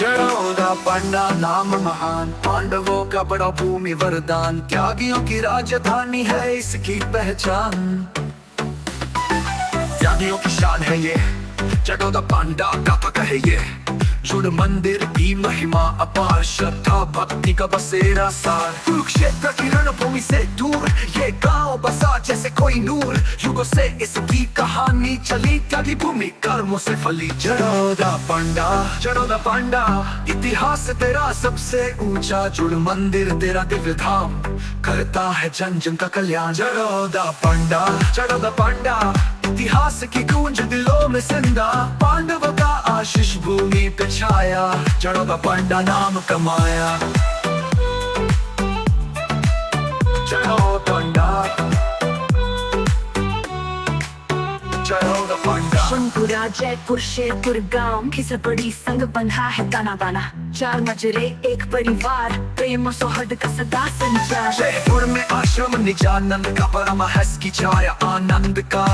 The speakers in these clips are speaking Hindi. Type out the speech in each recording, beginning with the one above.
जड़ोदा पांडा नाम महान, पांडवों का बड़ा भूमि वरदान, त्यागियों की राजधानी है इसकी पहचान। त्यागियों की शान है ये, जड़ोदा पांडा का पता है ये। जुड़ मंदिर की महिमा अपार, श्रद्धा भक्ति का बसेरा सार। कुरुक्षेत्र की रणभूमि से दूर ये गांव बसा जैसे कोई नूर। युगों से इसकी कहानी चली, त्यागी भूमि कर्मों से फली। जड़ोदा पांडा, जड़ोदा पांडा, इतिहास तेरा सबसे ऊंचा। जुड़ मंदिर तेरा दिव्य धाम, करता है जन जन का कल्याण। जड़ोदा पांडा, जड़ोदा पांडा, इतिहास की गूंज दिलों में जिंदा। पांडवों का आशीष भूमि पे छाया, जड़ोदा पांडा नाम कमाया। जड़ोदा पांडा, जड़ोदा पांडा। सोनपुरा जयपुर शेरपुर गांव की बड़ी संग बंधा है ताना बाना। चार मजरे एक परिवार, प्रेम और सौहार्द का सदा संचार। जयपुर में आश्रम निजानंद का, परमहंस की छाया आनंद का।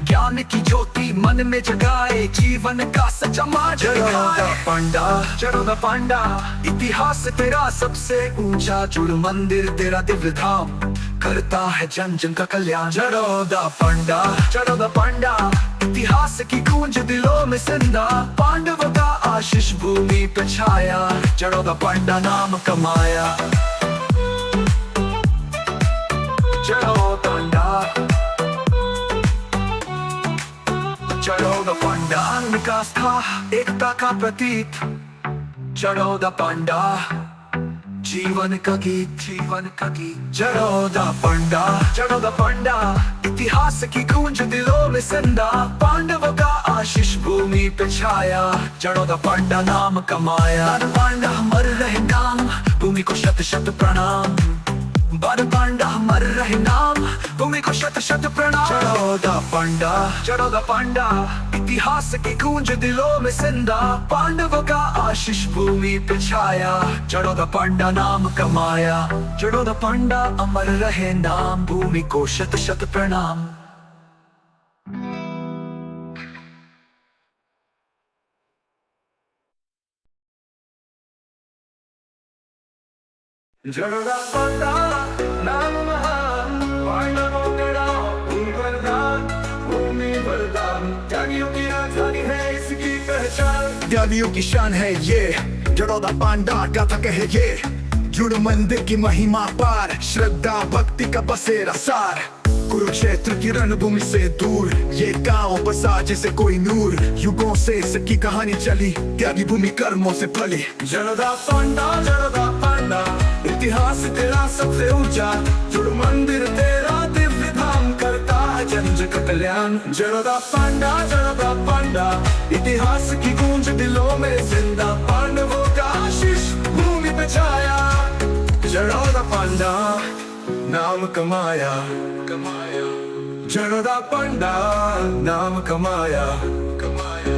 ज्ञान की ज्योति मन में जगाए, जीवन का सच्चा मार्ग दिखाए। पांडा, जड़ोदा पांडा, इतिहास तेरा सबसे ऊंचा। जुड़ मंदिर तेरा दिव्य धाम, करता है जन जन का कल्याण। जड़ोदा पांडा, जड़ोदा पांडा, इतिहास की गूंज दिलों में जिंदा। पांडवों का आशीष भूमि पे छाया, जड़ोदा पांडा नाम कमाया। जड़ोदा पांडा, जड़ोदा पांडा, विकास था एकता का प्रतीक। जड़ोदा पांडा, जीवन का गीत, जीवन का गीत। जड़ोदा पांडा, जड़ोदा पांडा, इतिहास की गूंज दिलों में जिंदा। पांडवों का आशीष भूमि पे छाया, जड़ोदा पांडा नाम कमाया। पांडा मर रहे नाम, भूमि को शत शत प्रणाम। पांडा मर रहे नाम, भूमि को शत शत प्रणाम। जड़ोदा पांडा, जड़ोदा पांडा, इतिहास की गूंज दिलों में जिंदा। पांडवों का आशीष भूमि पे छाया, जड़ोदा पांडा नाम कमाया। जड़ोदा पांडा अमर रहे नाम, भूमि को शत शत प्रणाम। जड़ोदा पांडा नाम महान, पांडवों का भूमि वरदान, भूमि वरदान। त्यागियों की राजधानी है इसकी पहचान। त्यागियों की शान है ये, जड़ोदा पांडा गाथा कहे ये। जुड़ मंदिर की महिमा पार, श्रद्धा भक्ति का बसेरा सार। कुरुक्षेत्र की रणभूमि से दूर ये गांव बसा जैसे कोई नूर। युगों से इसकी कहानी चली, त्यागी भूमि कर्मों से फली। जड़ोदा पांडा, जड़ोदा पांडा, इतिहास तेरा सबसे ऊंचा। जुड़ मंदिर तेरा दिव्य धाम, करता है जन जन का कल्याण। जड़ोदा पांडा, जड़ोदा पांडा, इतिहास की गूंज दिलों में जिंदा। पांडवों का आशीष भूमि पे छाया, जड़ोदा पांडा नाम कमाया, कमाया। जड़ोदा पांडा नाम कमाया, कमाया।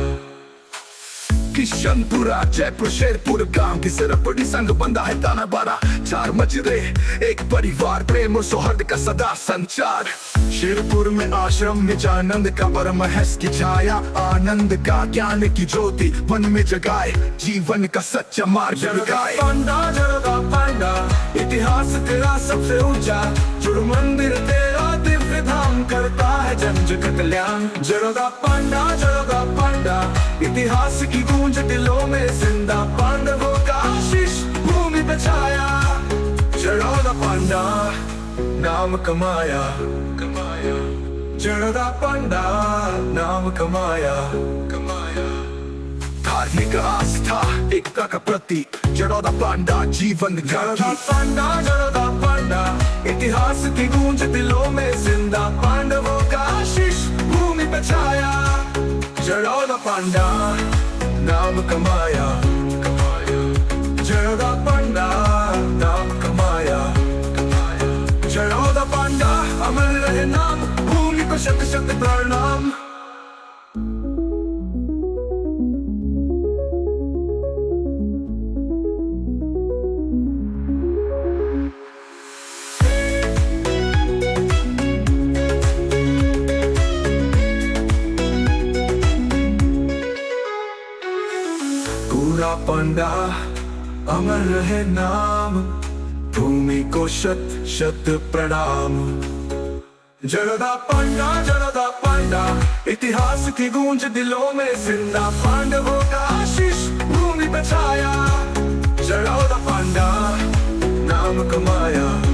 किशनपुरा जयपुर शेरपुर गांव की सिर्फ बड़ी संग बंधा है ताना बाना। चार मजरे एक परिवार, प्रेम और सौहार्द का सदा संचार। शेरपुर में आश्रम निजानंद का, परमहंस की छाया आनंद का। ज्ञान की ज्योति मन में जगाए, जीवन का सच्चा मार्ग दिखाए। पांडा, जड़ोदा पांडा, इतिहास तेरा सबसे ऊंचा। जुड़ मंदिर तेरा दिव्य धाम, करता है जन जन का कल्याण। जड़ोदा पांडा, जड़ोदा पांडा, इतिहास की गूंज दिलों में जिंदा। पांडवों का आशीष भूमि पे छाया, जड़ोदा पांडा नाम कमाया, कमाया। जड़ोदा पांडा नाम कमाया, कमाया। धार्मिक आस्था एकता का प्रतीक, जड़ोदा पांडा जीवन का। जड़ोदा पांडा, जड़ोदा पांडा, इतिहास की गूंज दिलों में जिंदा। पांडवों का आशीष भूमि पे छाया, जड़ोदा पांडा नाम कमाया, कमाया। जड़ोदा पांडा नाम कमाया, कमाया। जड़ोदा पांडा अमर रहे नाम, भूमि को शत शत प्रणाम। पांडा अमर रहे नाम, भूमि को शत शत प्रणाम। जरदा पांडा इतिहास की गूंज दिलों में जिंदा, पांडवों का आशीष भूमि पे छाया। जरदा पांडा नाम कमाया।